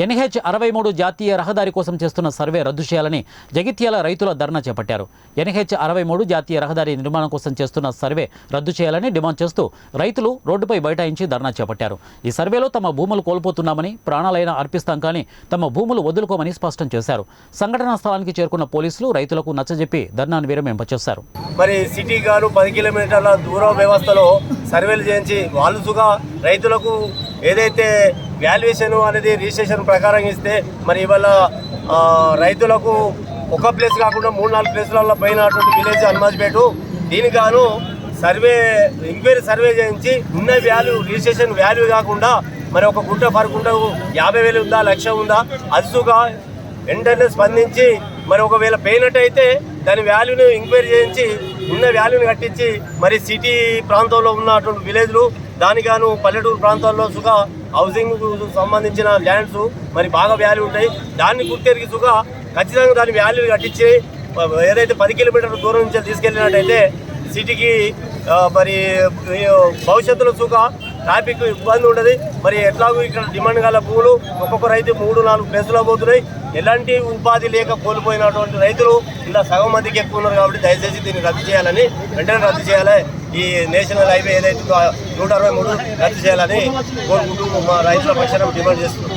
NH 63 జాతీయ రహదారి కోసం చేస్తున్న సర్వే రద్దు చేయాలని జగిత్యాల రైతుల ధర్నా చేపట్టారు. NH 63 జాతీయ రహదారి నిర్మాణం కోసం చేస్తున్న సర్వే రద్దు చేయాలని డిమాండ్ చేస్తూ రైతులు రోడ్డుపై బైఠాయించి ధర్నా చేపట్టారు. ఈ సర్వేలో తమ భూములు కోల్పోతున్నామని, ప్రాణాలైనా అర్పిస్తాం కానీ తమ భూములు వదులుకోమని స్పష్టం చేశారు. సంఘటనా స్థలానికి చేరుకున్న పోలీసులు రైతులకు నచ్చజెప్పి ధర్నాను విరమింపచేశారు. మరి సిటీ గారు 10 కిలోమీటర్ల దూర వ్యవస్థలో సర్వేలు చేయించి వాళ్ళుగా రైతులకు ఏదైతే వాల్యుయేషన్ అనేది రిజిస్ట్రేషన్ ప్రకారం ఇస్తే మరి ఇవాళ రైతులకు ఒక ప్లేస్ కాకుండా 3-4 ప్లేసులలో పోయినటువంటి విలేజ్ హనుమాజ్పేట దీనికి గాను ఎంక్వైరీ సర్వే చేయించి ఉన్న వాల్యూ రిజిస్ట్రేషన్ వాల్యూ కాకుండా మరి ఒక గుంట పర్ గుంటకు 50,000 ఉందా, 1,00,000 ఉందా అదుసుగా వెంటనే స్పందించి మరి ఒకవేళ పోయినట్టయితే దాని వాల్యూని ఎంక్వైరీ చేయించి ఉన్న వాల్యూని కట్టించి మరి సిటీ ప్రాంతంలో ఉన్నటువంటి విలేజ్లు దానిగాను పల్లెటూరు ప్రాంతాల్లో సుగా హౌసింగ్ సంబంధించిన ల్యాండ్స్ మరి బాగా వాల్యూ ఉంటాయి. దాన్ని గుర్తెరిగి సుగా ఖచ్చితంగా దాని వాల్యూ కట్టించి ఏదైతే 10 కిలోమీటర్ల దూరం నుంచి తీసుకెళ్ళినట్టయితే సిటీకి మరి భవిష్యత్తులో సుగా ట్రాఫిక్ ఇబ్బంది ఉండదు. మరి ఎట్లాగో ఇక్కడ డిమాండ్ గల భూములు ఒక్కొక్క రైతు 3-4 ప్లేసులో పోతున్నాయి. ఎలాంటి ఉపాధి లేక కోల్పోయినటువంటి రైతులు ఇలా సగం మందికి ఎక్కువ ఉన్నారు. కాబట్టి దయచేసి దీన్ని రద్దు చేయాలని, వెంటనే రద్దు చేయాలి. ఈ నేషనల్ హైవే ఏదైతే 163 రద్దు చేయాలని కోరుకుంటూ మా రైతుల పక్షాన డిమాండ్ చేస్తున్నాం.